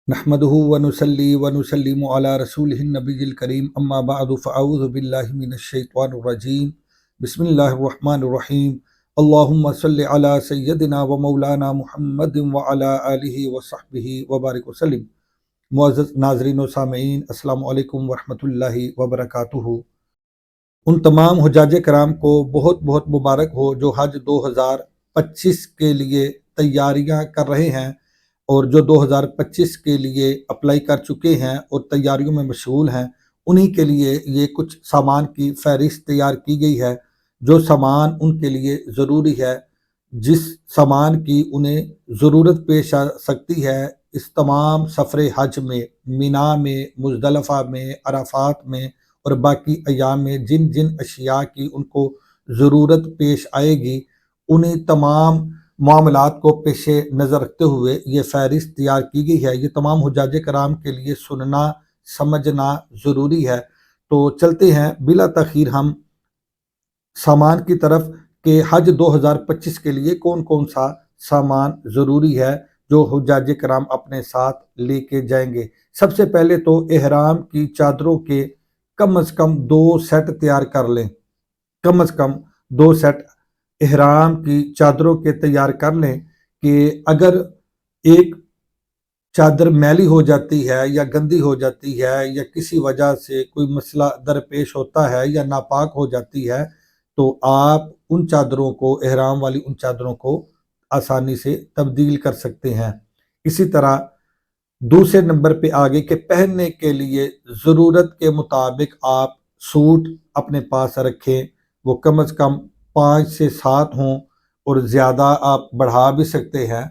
نحمده ونصلي ونسلم على رسوله النبي الكريم اما بعد فاعوذ بالله من الشيطان الرجيم بسم الله الرحمن الرحيم اللهم صل على سيدنا ومولانا محمد وعلى آله وصحبه وبارك وسلم۔ معزز ناظرین و سامعین، السلام علیکم ورحمۃ اللہ وبرکاتہ۔ ان تمام حجاج کرام کو بہت بہت مبارک ہو جو حج 2025 کے لیے تیاریاں کر رہے ہیں اور جو 2025 کے لیے اپلائی کر چکے ہیں اور تیاریوں میں مشغول ہیں۔ انہی کے لیے یہ کچھ سامان کی فہرست تیار کی گئی ہے، جو سامان ان کے لیے ضروری ہے، جس سامان کی انہیں ضرورت پیش آ سکتی ہے اس تمام سفر حج میں، مینا میں، مزدلفہ میں، عرفات میں اور باقی ایام میں جن جن اشیاء کی ان کو ضرورت پیش آئے گی، انہیں تمام معاملات کو پیش نظر رکھتے ہوئے یہ فہرست تیار کی گئی ہے۔ یہ تمام حجاج کرام کے لیے سننا سمجھنا ضروری ہے۔ تو چلتے ہیں بلا تاخیر ہم سامان کی طرف کہ حج 2025 کے لیے کون کون سا سامان ضروری ہے جو حجاج کرام اپنے ساتھ لے کے جائیں گے۔ سب سے پہلے تو احرام کی چادروں کے کم از کم 2 سیٹ تیار کر لیں، کم از کم 2 سیٹ احرام کی چادروں کے تیار کر لیں کہ اگر ایک چادر میلی ہو جاتی ہے یا گندی ہو جاتی ہے یا کسی وجہ سے کوئی مسئلہ درپیش ہوتا ہے یا ناپاک ہو جاتی ہے تو آپ ان چادروں کو، احرام والی ان چادروں کو آسانی سے تبدیل کر سکتے ہیں۔ اسی طرح دوسرے نمبر پہ آگے کہ پہننے کے لیے ضرورت کے مطابق آپ سوٹ اپنے پاس رکھیں، وہ کم از کم 5 سے 7 ہوں اور زیادہ آپ بڑھا بھی سکتے ہیں،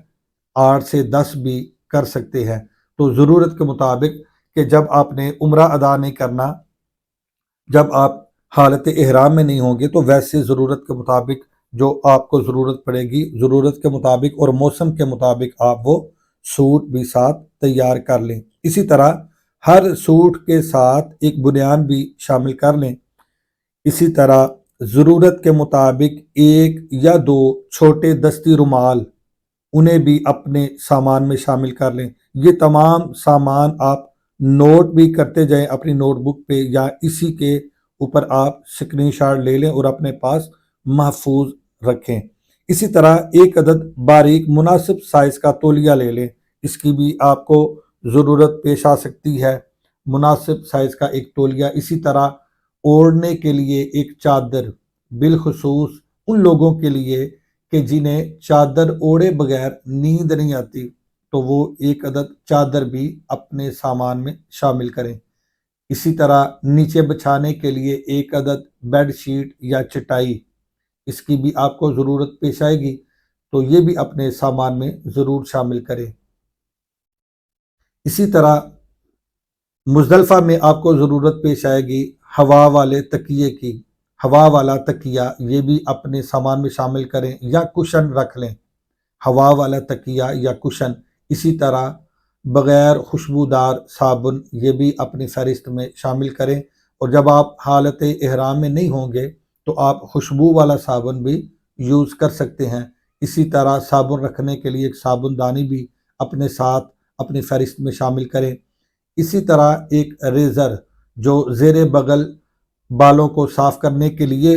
8 سے 10 بھی کر سکتے ہیں۔ تو ضرورت کے مطابق کہ جب آپ نے عمرہ ادا نہیں کرنا، جب آپ حالت احرام میں نہیں ہوں گے تو ویسے ضرورت کے مطابق جو آپ کو ضرورت پڑے گی، ضرورت کے مطابق اور موسم کے مطابق آپ وہ سوٹ بھی ساتھ تیار کر لیں۔ اسی طرح ہر سوٹ کے ساتھ ایک بنیان بھی شامل کر لیں۔ اسی طرح ضرورت کے مطابق 1 یا 2 چھوٹے دستی رومال، انہیں بھی اپنے سامان میں شامل کر لیں۔ یہ تمام سامان آپ نوٹ بھی کرتے جائیں اپنی نوٹ بک پہ، یا اسی کے اوپر آپ اسکرین شاٹ لے لیں اور اپنے پاس محفوظ رکھیں۔ اسی طرح 1 عدد باریک مناسب سائز کا تولیہ لے لیں، اس کی بھی آپ کو ضرورت پیش آ سکتی ہے، مناسب سائز کا ایک تولیہ۔ اسی طرح اوڑھنے کے لیے ایک چادر، بالخصوص ان لوگوں کے لیے کہ جنہیں چادر اوڑھے بغیر نیند نہیں آتی، تو وہ 1 عدد چادر بھی اپنے سامان میں شامل کریں۔ اسی طرح نیچے بچھانے کے لیے 1 عدد بیڈ شیٹ یا چٹائی، اس کی بھی آپ کو ضرورت پیش آئے گی، تو یہ بھی اپنے سامان میں ضرور شامل کریں۔ اسی طرح مزدلفہ میں آپ کو ضرورت پیش آئے گی ہوا والے تکیے کی، ہوا والا تکیہ یہ بھی اپنے سامان میں شامل کریں، یا کشن رکھ لیں، ہوا والا تکیہ یا کشن۔ اسی طرح بغیر خوشبودار صابن، یہ بھی اپنی فہرست میں شامل کریں، اور جب آپ حالت احرام میں نہیں ہوں گے تو آپ خوشبو والا صابن بھی یوز کر سکتے ہیں۔ اسی طرح صابن رکھنے کے لیے ایک صابن دانی بھی اپنے ساتھ اپنی فہرست میں شامل کریں۔ اسی طرح ایک ریزر جو زیر بغل بالوں کو صاف کرنے کے لیے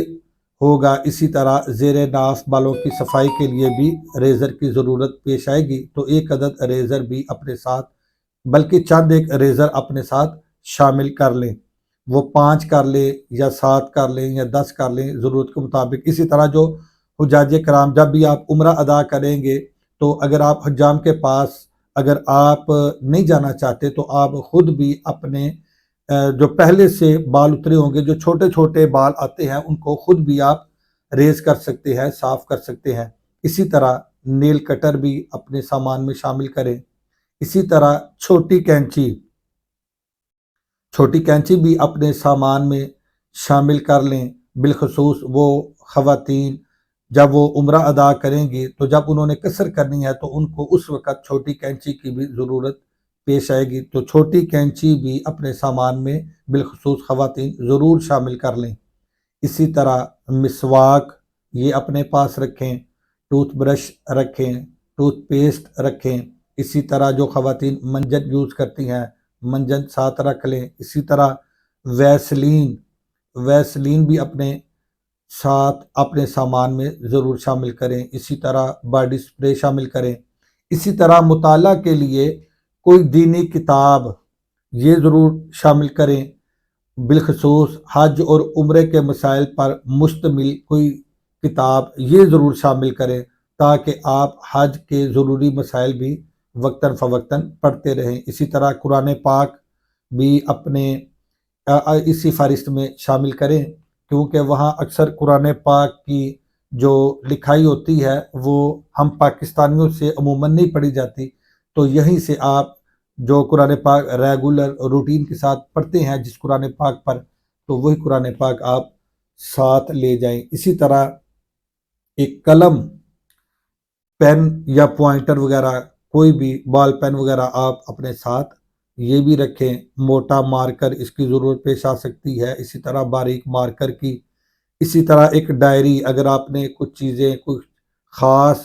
ہوگا، اسی طرح زیر ناف بالوں کی صفائی کے لیے بھی ریزر کی ضرورت پیش آئے گی، تو 1 عدد ریزر بھی اپنے ساتھ، بلکہ چند ایک ریزر اپنے ساتھ شامل کر لیں، وہ 5 کر لیں یا 7 کر لیں یا 10 کر لیں ضرورت کے مطابق۔ اسی طرح جو حجاج کرام جب بھی آپ عمرہ ادا کریں گے تو اگر آپ حجام کے پاس اگر آپ نہیں جانا چاہتے تو آپ خود بھی اپنے جو پہلے سے بال اترے ہوں گے، جو چھوٹے چھوٹے بال آتے ہیں، ان کو خود بھی آپ ریز کر سکتے ہیں، صاف کر سکتے ہیں۔ اسی طرح نیل کٹر بھی اپنے سامان میں شامل کریں۔ اسی طرح چھوٹی کینچی بھی اپنے سامان میں شامل کر لیں، بالخصوص وہ خواتین جب وہ عمرہ ادا کریں گی تو جب انہوں نے قصر کرنی ہے تو ان کو اس وقت چھوٹی کینچی کی بھی ضرورت پیش آئے گی، تو چھوٹی کینچی بھی اپنے سامان میں بالخصوص خواتین ضرور شامل کر لیں۔ اسی طرح مسواک یہ اپنے پاس رکھیں، ٹوتھ برش رکھیں، ٹوتھ پیسٹ رکھیں، اسی طرح جو خواتین منجن یوز کرتی ہیں منجن ساتھ رکھ لیں۔ اسی طرح ویسلین بھی اپنے ساتھ اپنے سامان میں ضرور شامل کریں۔ اسی طرح باڈی سپرے شامل کریں۔ اسی طرح مطالعہ کے لیے کوئی دینی کتاب یہ ضرور شامل کریں، بالخصوص حج اور عمرے کے مسائل پر مشتمل کوئی کتاب یہ ضرور شامل کریں تاکہ آپ حج کے ضروری مسائل بھی وقتاً فوقتاً پڑھتے رہیں۔ اسی طرح قرآن پاک بھی اپنے اسی فہرست میں شامل کریں، کیونکہ وہاں اکثر قرآن پاک کی جو لکھائی ہوتی ہے وہ ہم پاکستانیوں سے عموماً نہیں پڑھی جاتی، تو یہیں سے آپ جو قرآن پاک ریگولر روٹین کے ساتھ پڑھتے ہیں جس قرآن پاک پر، تو وہی قرآن پاک آپ ساتھ لے جائیں۔ اسی طرح ایک قلم، پین یا پوائنٹر وغیرہ، کوئی بھی بال پین وغیرہ آپ اپنے ساتھ یہ بھی رکھیں۔ موٹا مارکر اس کی ضرورت پیش آ سکتی ہے، اسی طرح باریک مارکر کی۔ اسی طرح ایک ڈائری، اگر آپ نے کچھ خاص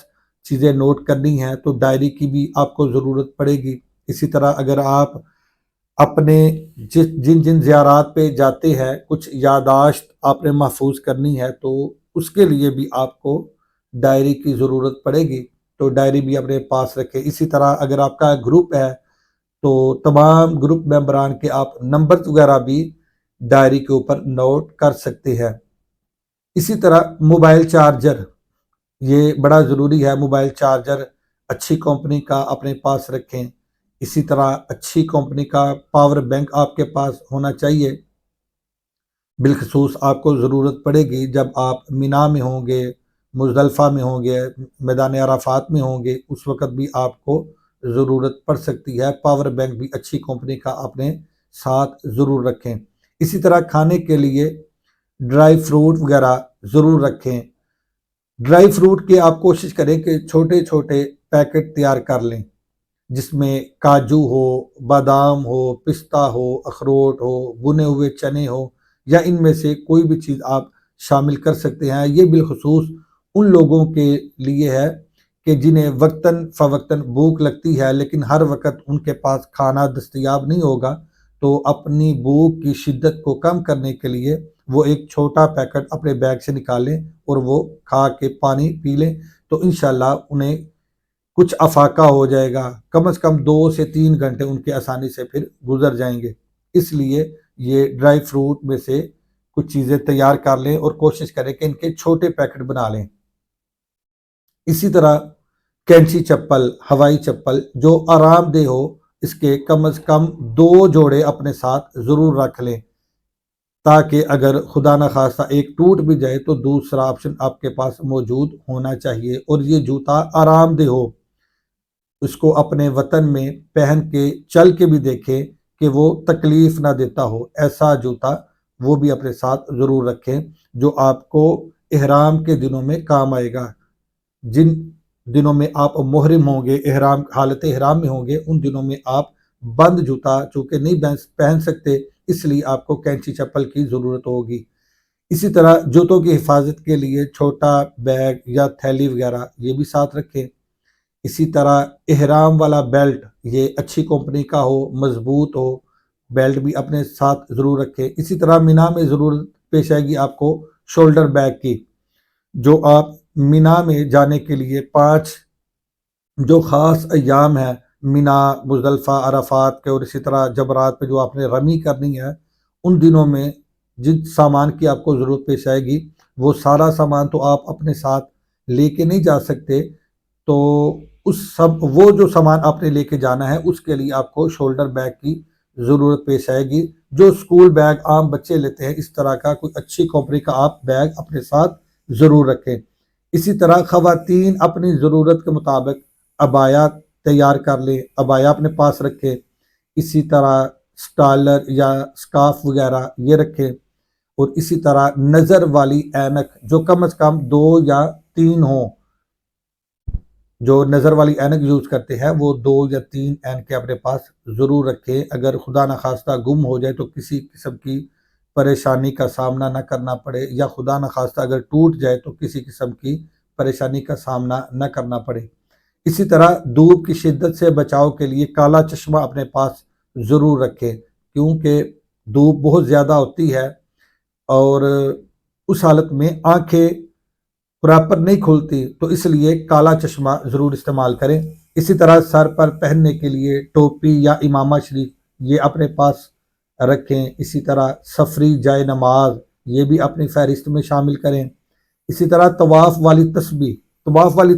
چیزیں نوٹ کرنی ہیں تو ڈائری کی بھی آپ کو ضرورت پڑے گی۔ اسی طرح اگر آپ اپنے جن زیارات پہ جاتے ہیں کچھ یادداشت آپ نے محفوظ کرنی ہے تو اس کے لیے بھی آپ کو ڈائری کی ضرورت پڑے گی، تو ڈائری بھی اپنے پاس رکھیں۔ اسی طرح اگر آپ کا گروپ ہے تو تمام گروپ ممبران کے آپ نمبر وغیرہ بھی ڈائری کے اوپر نوٹ کر سکتے ہیں۔ اسی طرح موبائل چارجر یہ بڑا ضروری ہے، موبائل چارجر اچھی کمپنی کا اپنے پاس رکھیں۔ اسی طرح اچھی کمپنی کا پاور بینک آپ کے پاس ہونا چاہیے، بالخصوص آپ کو ضرورت پڑے گی جب آپ مینا میں ہوں گے، مزدلفہ میں ہوں گے، میدان عرفات میں ہوں گے، اس وقت بھی آپ کو ضرورت پڑ سکتی ہے۔ پاور بینک بھی اچھی کمپنی کا اپنے ساتھ ضرور رکھیں۔ اسی طرح کھانے کے لیے ڈرائی فروٹ وغیرہ ضرور رکھیں۔ ڈرائی فروٹ کے آپ کوشش کریں کہ چھوٹے چھوٹے پیکٹ تیار کر لیں، جس میں کاجو ہو، بادام ہو، پستہ ہو، اخروٹ ہو، بنے ہوئے چنے ہو، یا ان میں سے کوئی بھی چیز آپ شامل کر سکتے ہیں۔ یہ بالخصوص ان لوگوں کے لیے ہے کہ جنہیں وقتاً فوقتاً بھوک لگتی ہے لیکن ہر وقت ان کے پاس کھانا دستیاب نہیں ہوگا، تو اپنی بھوک کی شدت کو کم کرنے کے لیے وہ ایک چھوٹا پیکٹ اپنے بیگ سے نکالیں اور وہ کھا کے پانی پی لیں، تو انشاءاللہ انہیں کچھ افاقہ ہو جائے گا۔ کم از کم 2 سے 3 گھنٹے ان کے آسانی سے پھر گزر جائیں گے۔ اس لیے یہ ڈرائی فروٹ میں سے کچھ چیزیں تیار کر لیں اور کوشش کریں کہ ان کے چھوٹے پیکٹ بنا لیں۔ اسی طرح کینچی چپل، ہوائی چپل جو آرام دہ ہو، اس کے کم از کم 2 جوڑے اپنے ساتھ ضرور رکھ لیں، تاکہ اگر خدا نخواستہ ایک ٹوٹ بھی جائے تو دوسرا آپشن آپ کے پاس موجود ہونا چاہیے۔ اور یہ جوتا آرام دہ ہو، اس کو اپنے وطن میں پہن کے چل کے بھی دیکھیں کہ وہ تکلیف نہ دیتا ہو، ایسا جوتا وہ بھی اپنے ساتھ ضرور رکھیں جو آپ کو احرام کے دنوں میں کام آئے گا۔ جن دنوں میں آپ محرم ہوں گے، حالت احرام میں ہوں گے، ان دنوں میں آپ بند جوتا چونکہ نہیں پہن سکتے، اس لیے آپ کو کینچی چپل کی ضرورت ہوگی۔ اسی طرح جوتوں کی حفاظت کے لیے چھوٹا بیگ یا تھیلی وغیرہ یہ بھی ساتھ رکھیں۔ اسی طرح احرام والا بیلٹ یہ اچھی کمپنی کا ہو، مضبوط ہو، بیلٹ بھی اپنے ساتھ ضرور رکھیں۔ اسی طرح مینا میں ضرورت پیش آئے گی آپ کو شولڈر بیگ کی، جو آپ مینا میں جانے کے لیے 5 جو خاص ایام ہیں، مینا، مزدلفہ، عرفات کے، اور اسی طرح جمرات پہ جو آپ نے رمی کرنی ہے، ان دنوں میں جن سامان کی آپ کو ضرورت پیش آئے گی وہ سارا سامان تو آپ اپنے ساتھ لے کے نہیں جا سکتے، تو وہ جو سامان آپ نے لے کے جانا ہے اس کے لیے آپ کو شولڈر بیگ کی ضرورت پیش آئے گی، جو سکول بیگ عام بچے لیتے ہیں اس طرح کا کوئی اچھی کمپنی کا آپ بیگ اپنے ساتھ ضرور رکھیں۔ اسی طرح خواتین اپنی ضرورت کے مطابق عبایا تیار کر لیں، عبایا اپنے پاس رکھیں۔ اسی طرح سٹالر یا سکارف وغیرہ یہ رکھیں، اور اسی طرح نظر والی اینک جو کم از کم 2 یا 3 ہوں، جو نظر والی اینک یوز کرتے ہیں وہ 2 یا 3 اینکیں اپنے پاس ضرور رکھیں۔ اگر خدا نخواستہ گم ہو جائے تو کسی قسم کی پریشانی کا سامنا نہ کرنا پڑے، یا خدا نخواستہ اگر ٹوٹ جائے تو کسی قسم کی پریشانی کا سامنا نہ کرنا پڑے۔ اسی طرح دھوپ کی شدت سے بچاؤ کے لیے کالا چشمہ اپنے پاس ضرور رکھیں، کیونکہ دھوپ بہت زیادہ ہوتی ہے اور اس حالت میں آنکھیں پراپر نہیں کھلتی، تو اس لیے کالا چشمہ ضرور استعمال کریں۔ اسی طرح سر پر پہننے کے لیے ٹوپی یا امامہ شریف یہ اپنے پاس رکھیں۔ اسی طرح سفری جائے نماز یہ بھی اپنی فہرست میں شامل کریں۔ اسی طرح طواف والی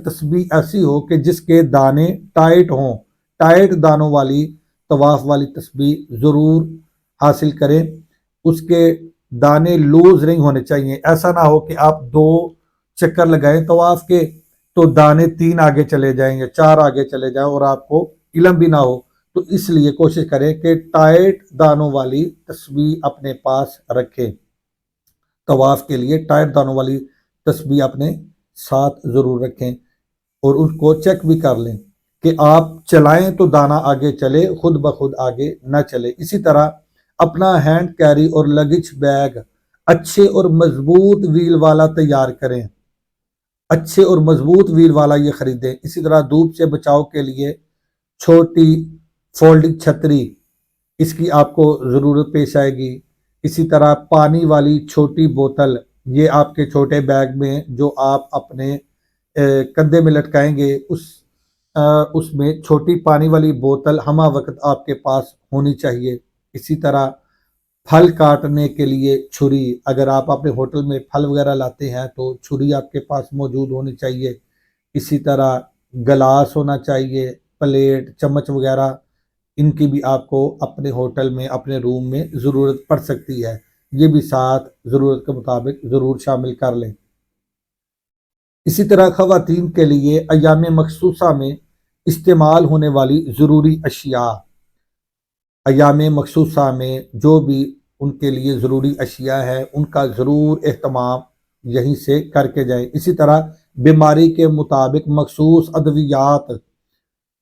تسبیح ایسی ہو کہ جس کے دانے ٹائٹ ہوں، ٹائٹ دانوں والی طواف والی تسبیح ضرور حاصل کریں۔ اس کے دانے لوز نہیں ہونے چاہیے، ایسا نہ ہو کہ آپ 2 چکر لگائیں طواف کے تو دانے 3 آگے چلے جائیں یا 4 آگے چلے جائیں اور آپ کو علم بھی نہ ہو۔ تو اس لیے کوشش کریں کہ ٹائٹ دانوں والی تسبیح اپنے پاس رکھیں۔ طواف کے لیے ٹائٹ دانوں والی تسبیح اپنے ساتھ ضرور رکھیں اور اس کو چیک بھی کر لیں کہ آپ چلائیں تو دانا آگے چلے، خود بخود آگے نہ چلے۔ اسی طرح اپنا ہینڈ کیری اور لگیج بیگ اچھے اور مضبوط ویل والا تیار کریں، اچھے اور مضبوط ویل والا یہ خریدیں۔ اسی طرح دھوپ سے بچاؤ کے لیے چھوٹی فولڈنگ چھتری، اس کی آپ کو ضرورت پیش آئے گی۔ اسی طرح پانی والی چھوٹی بوتل، یہ آپ کے چھوٹے بیگ میں جو آپ اپنے کندھے میں لٹکائیں گے اس میں چھوٹی پانی والی بوتل ہمہ وقت آپ کے پاس ہونی چاہیے۔ اسی طرح پھل کاٹنے کے لیے چھری، اگر آپ اپنے ہوٹل میں پھل وغیرہ لاتے ہیں تو چھری آپ کے پاس موجود ہونی چاہیے۔ اسی طرح گلاس ہونا چاہیے، پلیٹ، چمچ وغیرہ، ان کی بھی آپ کو اپنے ہوٹل میں اپنے روم میں ضرورت پڑ سکتی ہے، یہ بھی ساتھ ضرورت کے مطابق ضرور شامل کر لیں۔ اسی طرح خواتین کے لیے ایام مخصوصہ میں استعمال ہونے والی ضروری اشیاء، ایام مخصوصہ میں جو بھی ان کے لیے ضروری اشیاء ہے ان کا ضرور اہتمام یہیں سے کر کے جائیں۔ اسی طرح بیماری کے مطابق مخصوص ادویات،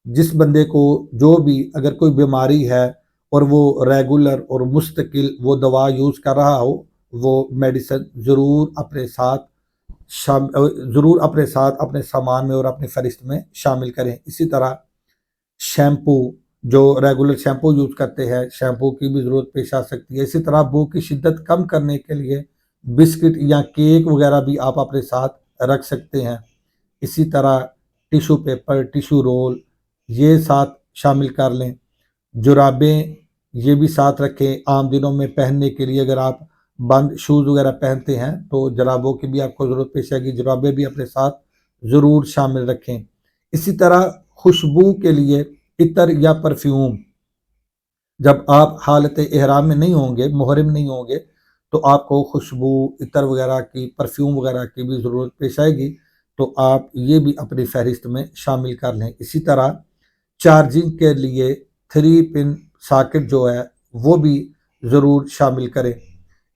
جس بندے کو جو بھی اگر کوئی بیماری ہے اور وہ ریگولر اور مستقل وہ دوا یوز کر رہا ہو، وہ میڈیسن ضرور اپنے ساتھ اپنے سامان میں اور اپنی فہرست میں شامل کریں۔ اسی طرح شیمپو، جو ریگولر شیمپو یوز کرتے ہیں، شیمپو کی بھی ضرورت پیش آ سکتی ہے۔ اسی طرح بھوک کی شدت کم کرنے کے لیے بسکٹ یا کیک وغیرہ بھی آپ اپنے ساتھ رکھ سکتے ہیں۔ اسی طرح ٹیشو پیپر، ٹیشو رول یہ ساتھ شامل کر لیں۔ جرابیں یہ بھی ساتھ رکھیں، عام دنوں میں پہننے کے لیے اگر آپ بند شوز وغیرہ پہنتے ہیں تو جرابوں کی بھی آپ کو ضرورت پیش آئے گی، جرابیں بھی اپنے ساتھ ضرور شامل رکھیں۔ اسی طرح خوشبو کے لیے عطر یا پرفیوم، جب آپ حالت احرام میں نہیں ہوں گے، محرم نہیں ہوں گے، تو آپ کو خوشبو، عطر وغیرہ کی، پرفیوم وغیرہ کی بھی ضرورت پیش آئے گی، تو آپ یہ بھی اپنی فہرست میں شامل کر لیں۔ اسی طرح چارجنگ کے لیے 3 پن ساکٹ جو ہے وہ بھی ضرور شامل کریں۔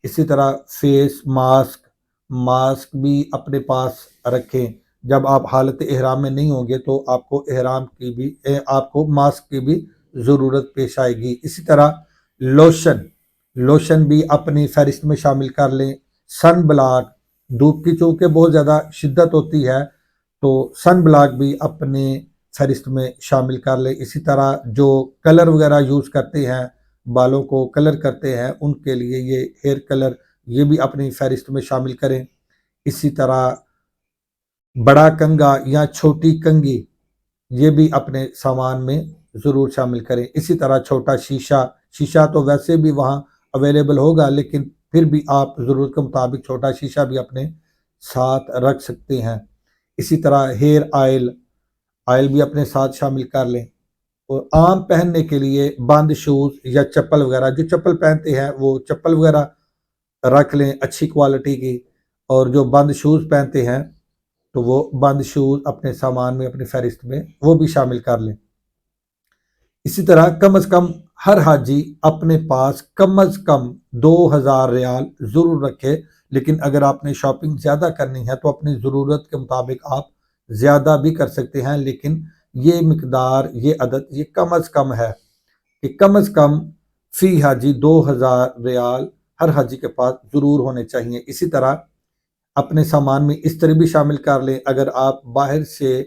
اسی طرح فیس ماسک بھی اپنے پاس رکھیں، جب آپ حالت احرام میں نہیں ہوں گے تو آپ کو ماسک کی بھی ضرورت پیش آئے گی۔ اسی طرح لوشن بھی اپنی فہرست میں شامل کر لیں۔ سن بلاک، دھوپ کی چونکہ بہت زیادہ شدت ہوتی ہے تو سن بلاک بھی اپنے فہرست میں شامل کر لیں۔ اسی طرح جو کلر وغیرہ یوز کرتے ہیں، بالوں کو کلر کرتے ہیں، ان کے لیے یہ ہیئر کلر یہ بھی اپنی فہرست میں شامل کریں۔ اسی طرح بڑا کنگا یا چھوٹی کنگھی یہ بھی اپنے سامان میں ضرور شامل کریں۔ اسی طرح چھوٹا شیشہ تو ویسے بھی وہاں اویلیبل ہوگا، لیکن پھر بھی آپ ضرورت کے مطابق چھوٹا شیشہ بھی اپنے ساتھ رکھ سکتے ہیں۔ اسی طرح ہیئر آئل بھی اپنے ساتھ شامل کر لیں۔ اور عام پہننے کے لیے بند شوز یا چپل وغیرہ، جو چپل پہنتے ہیں وہ چپل وغیرہ رکھ لیں اچھی کوالٹی کی، اور جو بند شوز پہنتے ہیں تو وہ بند شوز اپنے سامان میں اپنی فہرست میں وہ بھی شامل کر لیں۔ اسی طرح کم از کم ہر حاجی اپنے پاس کم از کم 2000 ریال ضرور رکھے، لیکن اگر آپ نے شاپنگ زیادہ کرنی ہے تو اپنی ضرورت کے مطابق آپ زیادہ بھی کر سکتے ہیں، لیکن یہ مقدار، یہ عدد یہ کم از کم ہے کہ کم از کم فی حاجی 2000 ریال ہر حاجی کے پاس ضرور ہونے چاہیے۔ اسی طرح اپنے سامان میں استری بھی شامل کر لیں۔ اگر آپ باہر سے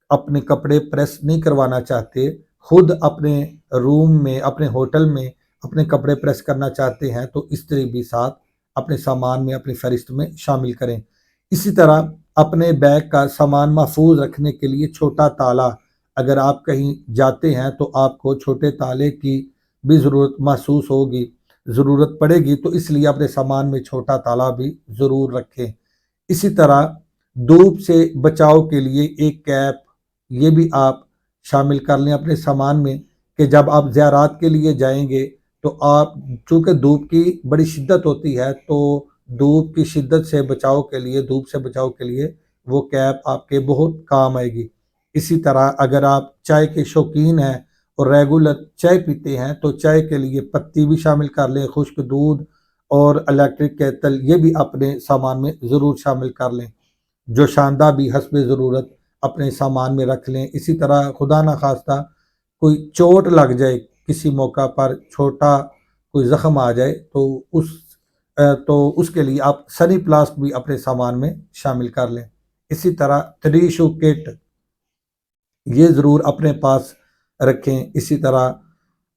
اپنے کپڑے پریس نہیں کروانا چاہتے، خود اپنے روم میں، اپنے ہوٹل میں اپنے کپڑے پریس کرنا چاہتے ہیں، تو استری بھی ساتھ اپنے سامان میں، اپنی فہرست میں شامل کریں۔ اسی طرح اپنے بیگ کا سامان محفوظ رکھنے کے لیے چھوٹا تالا، اگر آپ کہیں جاتے ہیں تو آپ کو چھوٹے تالے کی بھی ضرورت پڑے گی، تو اس لیے اپنے سامان میں چھوٹا تالا بھی ضرور رکھیں۔ اسی طرح دھوپ سے بچاؤ کے لیے ایک کیپ، یہ بھی آپ شامل کر لیں اپنے سامان میں، کہ جب آپ زیارات کے لیے جائیں گے تو آپ، چونکہ دھوپ کی بڑی شدت ہوتی ہے، تو دھوپ کی شدت سے بچاؤ کے لیے، دھوپ سے بچاؤ کے لیے وہ کیپ آپ کے بہت کام آئے گی۔ اسی طرح اگر آپ چائے کے شوقین ہیں اور ریگولر چائے پیتے ہیں تو چائے کے لیے پتی بھی شامل کر لیں، خشک دودھ اور الیکٹرک کیتل، یہ بھی اپنے سامان میں ضرور شامل کر لیں۔ جوشاندہ بھی حسب ضرورت اپنے سامان میں رکھ لیں۔ اسی طرح خدا نخواستہ کوئی چوٹ لگ جائے، کسی موقع پر چھوٹا کوئی زخم آ جائے، تو اس کے لیے آپ سنی پلاسٹ بھی اپنے سامان میں شامل کر لیں۔ اسی طرح 3 شو کٹ، یہ ضرور اپنے پاس رکھیں۔ اسی طرح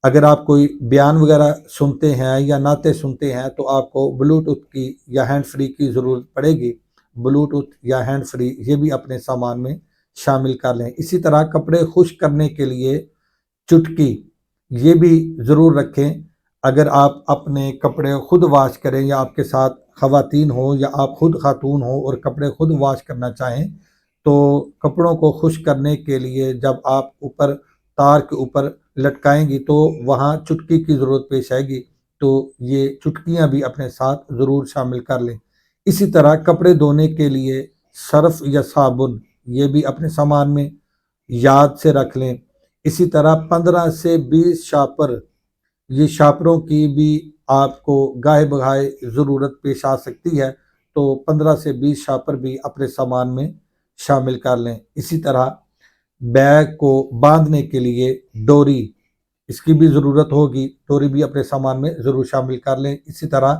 اگر آپ کوئی بیان وغیرہ سنتے ہیں یا نعتیں سنتے ہیں تو آپ کو بلوٹوتھ کی یا ہینڈ فری کی ضرورت پڑے گی، بلوٹوتھ یا ہینڈ فری یہ بھی اپنے سامان میں شامل کر لیں۔ اسی طرح کپڑے خشک کرنے کے لیے چٹکی، یہ بھی ضرور رکھیں۔ اگر آپ اپنے کپڑے خود واش کریں یا آپ کے ساتھ خواتین ہوں یا آپ خود خاتون ہوں اور کپڑے خود واش کرنا چاہیں، تو کپڑوں کو خشک کرنے کے لیے جب آپ اوپر تار کے اوپر لٹکائیں گی تو وہاں چٹکی کی ضرورت پیش آئے گی، تو یہ چٹکیاں بھی اپنے ساتھ ضرور شامل کر لیں۔ اسی طرح کپڑے دھونے کے لیے سرف یا صابن، یہ بھی اپنے سامان میں یاد سے رکھ لیں۔ اسی طرح 15 سے 20 شاپر، یہ شاپروں کی بھی آپ کو گاہے بگاہے ضرورت پیش آ سکتی ہے، تو 15 سے 20 شاپر بھی اپنے سامان میں شامل کر لیں۔ اسی طرح بیگ کو باندھنے کے لیے ڈوری، اس کی بھی ضرورت ہوگی، ڈوری بھی اپنے سامان میں ضرور شامل کر لیں۔ اسی طرح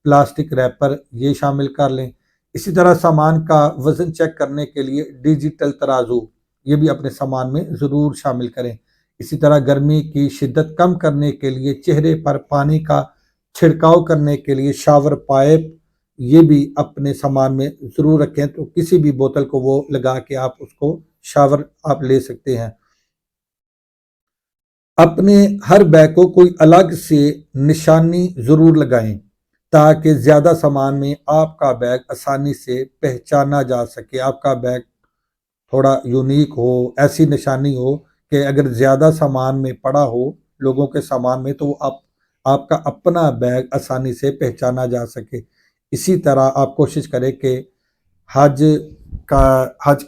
پلاسٹک ریپر یہ شامل کر لیں۔ اسی طرح سامان کا وزن چیک کرنے کے لیے ڈیجیٹل ترازو، یہ بھی اپنے سامان میں ضرور شامل کریں۔ اسی طرح گرمی کی شدت کم کرنے کے لیے چہرے پر پانی کا چھڑکاؤ کرنے کے لیے شاور پائپ، یہ بھی اپنے سامان میں ضرور رکھیں، تو کسی بھی بوتل کو وہ لگا کے آپ اس کو شاور آپ لے سکتے ہیں۔ اپنے ہر بیگ کو کوئی الگ سے نشانی ضرور لگائیں تاکہ زیادہ سامان میں آپ کا بیگ آسانی سے پہچانا جا سکے۔ آپ کا بیگ تھوڑا یونیک ہو، ایسی نشانی ہو کہ اگر زیادہ سامان میں پڑا ہو لوگوں کے سامان میں، تو وہ آپ کا اپنا بیگ آسانی سے پہچانا جا سکے۔ اسی طرح آپ کوشش کریں کہ حج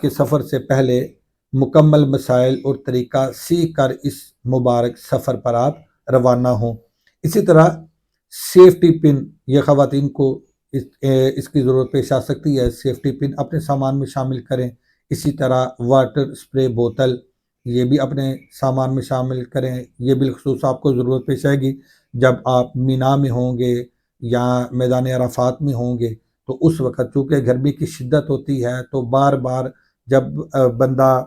کے سفر سے پہلے مکمل مسائل اور طریقہ سیکھ کر اس مبارک سفر پر آپ روانہ ہوں۔ اسی طرح سیفٹی پن، یہ خواتین کو اس کی ضرورت پیش آ سکتی ہے، سیفٹی پن اپنے سامان میں شامل کریں۔ اسی طرح واٹر سپرے بوتل، یہ بھی اپنے سامان میں شامل کریں، یہ بالخصوص آپ کو ضرورت پیش آئے گی جب آپ مینا میں ہوں گے یا میدان عرفات میں ہوں گے، تو اس وقت چونکہ گرمی کی شدت ہوتی ہے، تو بار بار جب بندہ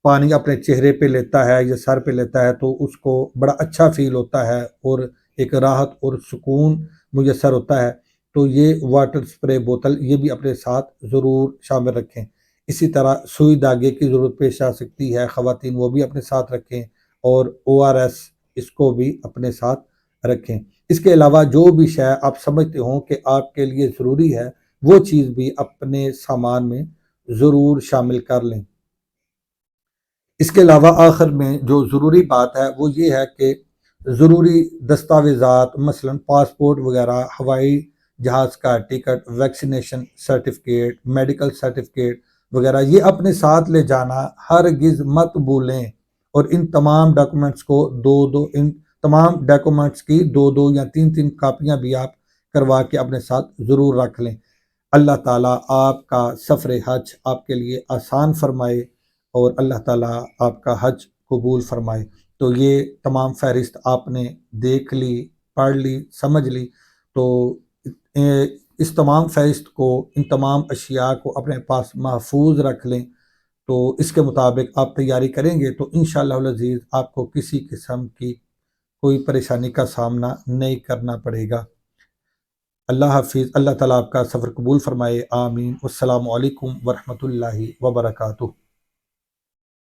پانی اپنے چہرے پہ لیتا ہے یا سر پہ لیتا ہے تو اس کو بڑا اچھا فیل ہوتا ہے اور ایک راحت اور سکون میسر ہوتا ہے، تو یہ واٹر سپرے بوتل یہ بھی اپنے ساتھ ضرور شامل رکھیں۔ اسی طرح سوئی دھاگے کی ضرورت پیش آ سکتی ہے، خواتین وہ بھی اپنے ساتھ رکھیں، اور ORS اس کو بھی اپنے ساتھ رکھیں۔ اس کے علاوہ جو بھی شے آپ سمجھتے ہوں کہ آپ کے لیے ضروری ہے، وہ چیز بھی اپنے سامان میں ضرور شامل کر لیں۔ اس کے علاوہ آخر میں جو ضروری بات ہے وہ یہ ہے کہ ضروری دستاویزات مثلا پاسپورٹ وغیرہ، ہوائی جہاز کا ticket, vaccination certificate, medical certificate وغیرہ، یہ اپنے ساتھ لے جانا ہرگز مت بھولیں، اور ان تمام ڈاکومنٹس کی 2 یا 3 کاپیاں بھی آپ کروا کے اپنے ساتھ ضرور رکھ لیں۔ اللہ تعالیٰ آپ کا سفر حج آپ کے لیے آسان فرمائے اور اللہ تعالیٰ آپ کا حج قبول فرمائے۔ تو یہ تمام فہرست آپ نے دیکھ لی، پڑھ لی، سمجھ لی، تو اس تمام فہرست کو، ان تمام اشیاء کو اپنے پاس محفوظ رکھ لیں تو اس کے مطابق آپ تیاری کریں گے تو انشاءاللہ العزیز آپ کو کسی قسم کی کوئی پریشانی کا سامنا نہیں کرنا پڑے گا۔ اللہ حافظ، اللہ تعالیٰ آپ کا سفر قبول فرمائے، آمین۔ السلام علیکم ورحمۃ اللہ وبرکاتہ۔